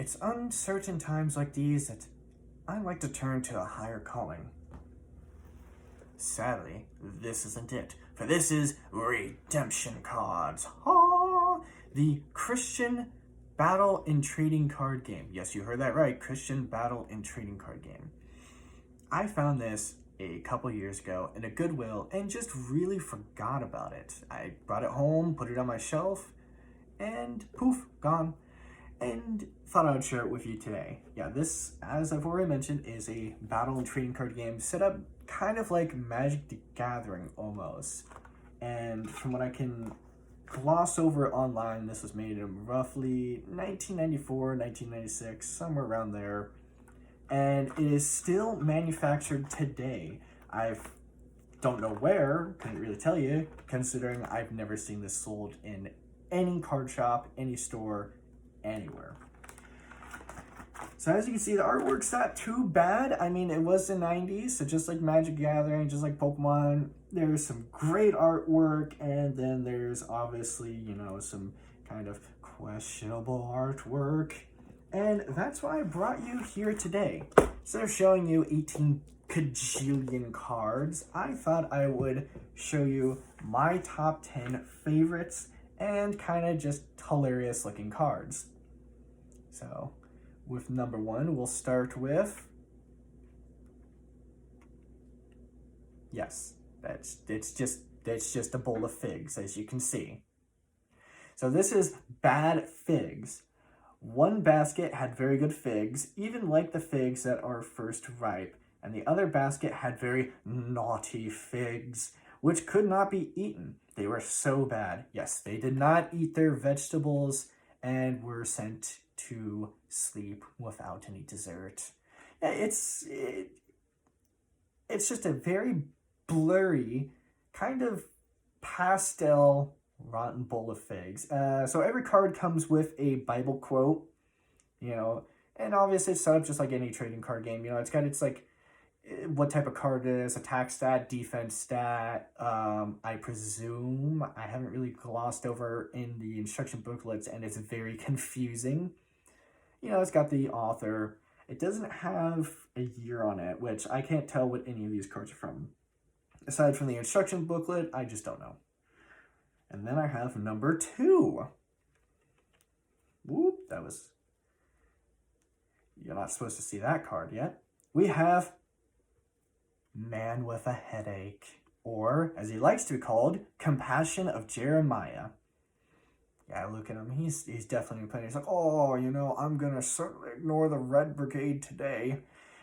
It's uncertain times like these that I like to turn to a higher calling. Sadly, this isn't it, for this is Redemption Cards. Ha! The Christian Battle and Trading Card Game. Yes, you heard that right, Christian Battle and Trading Card Game. I found this a couple years ago in a Goodwill and just really forgot about it. I brought it home, put it on my shelf, and poof, gone. And thought I'd share it with you today. Yeah, this, as I've already mentioned, is a battle and trading card game set up kind of like Magic the Gathering almost. And from what I can gloss over online, this was made in roughly 1994, 1996, somewhere around there. And it is still manufactured today. I don't know where, couldn't really tell you, considering I've never seen this sold in any card shop, any store, anywhere. So as you can see, the artwork's not too bad. I mean, it was the 90s, so just like Magic Gathering, just like Pokemon, there's some great artwork, and then there's obviously, you know, some kind of questionable artwork. And that's why I brought you here today. Instead of showing you 18 kajillion cards, I thought I would show you my top 10 favorites and kind of just hilarious looking cards. So, with number one, we'll start with, yes, it's just a bowl of figs, as you can see. So this is bad figs. One basket had very good figs, even like the figs that are first ripe, and the other basket had very naughty figs, which could not be eaten. They were so bad. Yes, they did not eat their vegetables and were sent to sleep without any dessert. It's just a very blurry, kind of pastel, rotten bowl of figs. So every card comes with a Bible quote, you know, and obviously it's set up just like any trading card game. You know, it's like what type of card it is, attack stat, defense stat. I presume, I haven't really glossed over in the instruction booklets, and it's very confusing. You know, it's got the author. It doesn't have a year on it, which I can't tell what any of these cards are from. Aside from the instruction booklet, I just don't know. And then I have number two. Whoop, that was... You're not supposed to see that card yet. We have Man with a Headache, or, as he likes to be called, Compassion of Jeremiah. Yeah, look at him. He's definitely playing. He's like, oh, you know, I'm going to certainly ignore the Red Brigade today.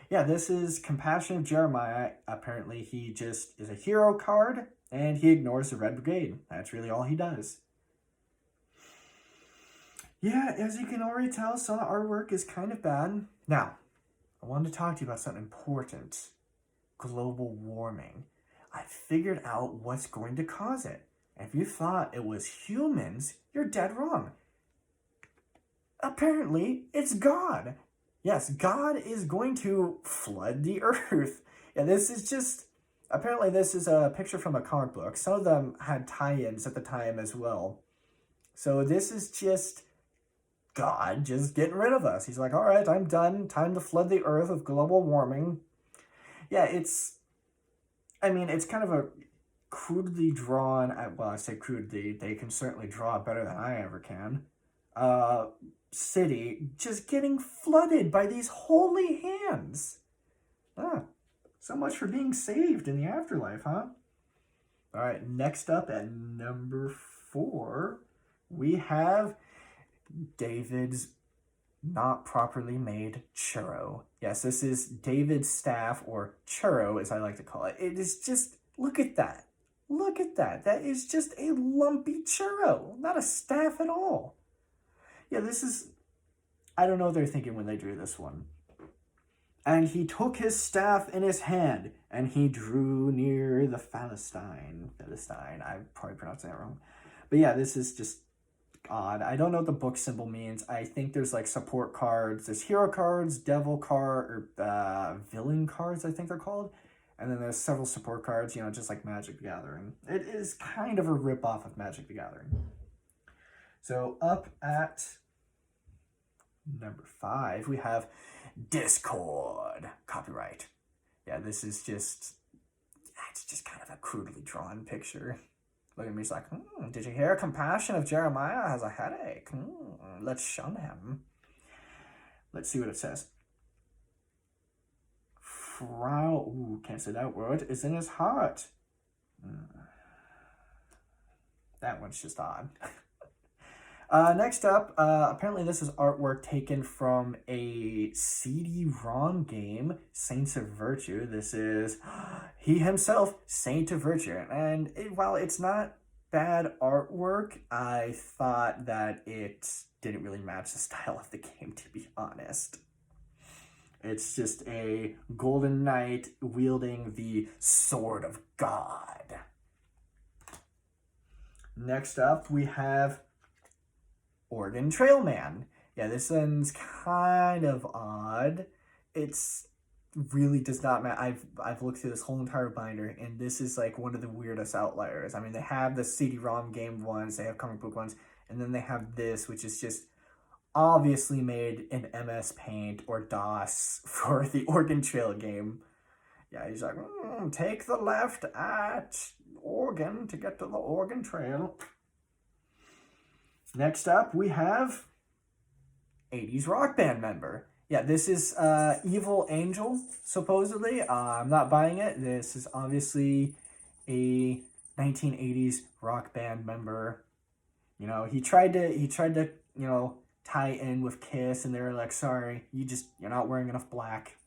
Yeah, this is Compassion of Jeremiah. Apparently, he just is a hero card, and he ignores the Red Brigade. That's really all he does. Yeah, as you can already tell, some of the artwork is kind of bad. Now, I wanted to talk to you about something important. Global warming. I figured out what's going to cause it. If you thought it was humans, you're dead wrong. Apparently, it's God. Yes, God is going to flood the earth. Yeah, this is just... Apparently, this is a picture from a comic book. Some of them had tie-ins at the time as well. So this is just God just getting rid of us. He's like, all right, I'm done. Time to flood the earth with global warming. Yeah, it's kind of a crudely drawn, well, I say crudely, they can certainly draw better than I ever can, city just getting flooded by these holy hands. So much for being saved in the afterlife, huh? All right, next up at number 4, we have David's not properly made churro. Yes, this is David's staff, or churro as I like to call it. It is just, look at that. Look at that. That is just a lumpy churro, not a staff at all. Yeah, this is, I don't know what they're thinking when they drew this one. And he took his staff in his hand, and he drew near the Philistine. I probably pronounced that wrong. But yeah, this is just odd. I don't know what the book symbol means. I think there's like support cards. There's hero cards, devil card, or villain cards, I think they're called. And then there's several support cards, you know, just like Magic the Gathering. It is kind of a ripoff of Magic the Gathering. So up at Number 5, we have Discord. Copyright. Yeah, this is just, it's just kind of a crudely drawn picture. Look at me, he's like, did you hear? Compassion of Jeremiah has a headache. Let's shun him. Let's see what it says. Can't say that word, is in his heart. That one's just odd. Next up, apparently this is artwork taken from a CD-ROM game, Saints of Virtue. This is he himself, Saint of Virtue. And while it's not bad artwork, I thought that it didn't really match the style of the game, to be honest. It's just a golden knight wielding the sword of God. Next up, we have Oregon Trail Man. Yeah, this one's kind of odd. It's really does not matter. I've looked through this whole entire binder, and this is like one of the weirdest outliers. I mean, they have the CD-ROM game ones, they have comic book ones, and then they have this, which is just obviously made in MS Paint or DOS for the Oregon Trail game. Yeah, he's like, take the left at Oregon to get to the Oregon Trail. Next up, we have 80s rock band member. Yeah, this is Evil Angel, supposedly. I'm not buying it. This is obviously a 1980s rock band member. You know, he tried to, you know, tie in with Kiss, and they were like, sorry, you're not wearing enough black.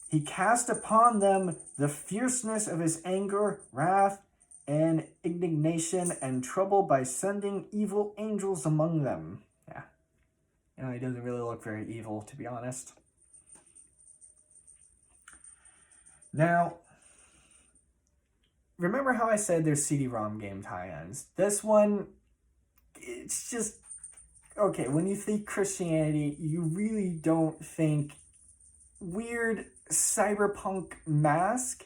He cast upon them the fierceness of his anger, wrath, and indignation and trouble by sending evil angels among them. Yeah. You know, he doesn't really look very evil, to be honest. Now, remember how I said there's CD-ROM game tie-ins? This one, it's just, okay, when you think Christianity, you really don't think weird cyberpunk mask.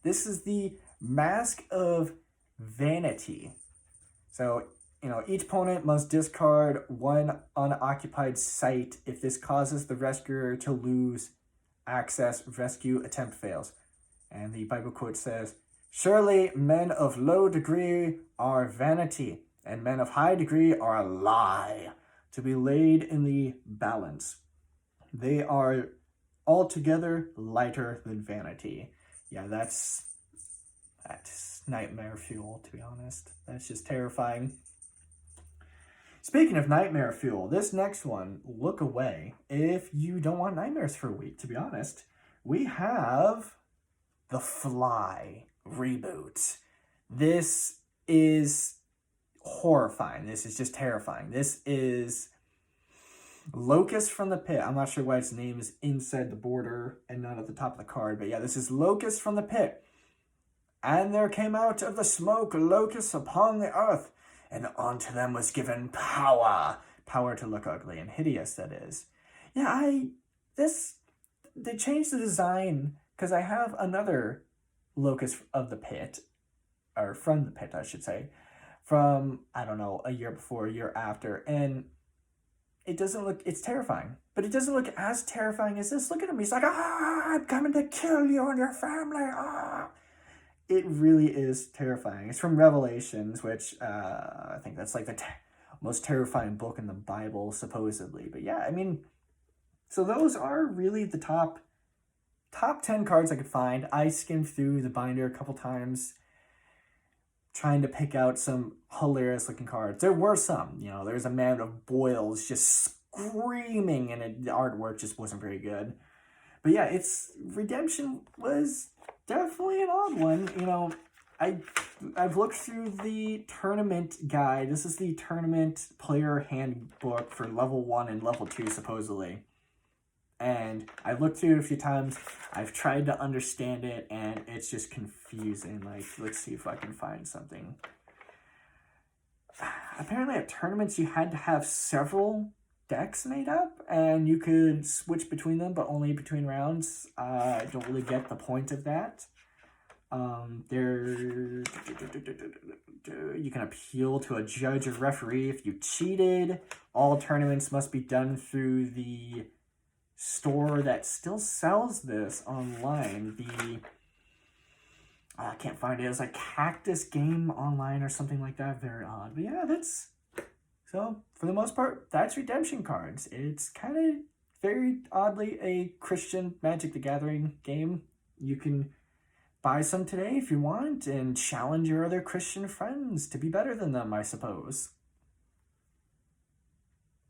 This is the Mask of Vanity. So, you know, each opponent must discard one unoccupied site. If this causes the rescuer to lose access, rescue attempt fails. And the Bible quote says, surely men of low degree are vanity, and men of high degree are a lie, to be laid in the balance. They are altogether lighter than vanity. Yeah, that's nightmare fuel, to be honest. That's just terrifying. Speaking of nightmare fuel, this next one, look away if you don't want nightmares for a week, to be honest. We have The Fly reboot. This is horrifying. This is just terrifying. This is Locust from the Pit. I'm not sure why its name is inside the border and not at the top of the card, but yeah, this is Locust from the Pit. And there came out of the smoke locusts upon the earth, and unto them was given power. Power to look ugly and hideous, that is. Yeah, they changed the design, because I have another Locust of the Pit, or from the Pit, I should say, from, I don't know, a year before, a year after, and it doesn't look, it's terrifying, but it doesn't look as terrifying as this. Look at him, he's like, I'm coming to kill you and your family, It really is terrifying. It's from Revelations, which I think that's like the most terrifying book in the Bible, supposedly. But yeah, I mean, so those are really the top 10 cards I could find. I skimmed through the binder a couple times, trying to pick out some hilarious looking cards. There were some, you know, there's a man of boils just screaming, and the artwork just wasn't very good. But yeah, Redemption was definitely an odd one. You know, I've looked through the tournament guide. This is the tournament player handbook for level 1 and level 2, supposedly. And I've looked through it a few times. I've tried to understand it, and it's just confusing. Like, let's see if I can find something. Apparently at tournaments, you had to have several decks made up, and you could switch between them, but only between rounds. I don't really get the point of that. You can appeal to a judge or referee if you cheated. All tournaments must be done through the store that still sells this online. I can't find it. It's like Cactus Game Online or something like that. Very odd. But yeah, so for the most part, that's redemption cards. It's kind of very oddly a Christian Magic the Gathering game. You can buy some today if you want and challenge your other Christian friends to be better than them, I suppose.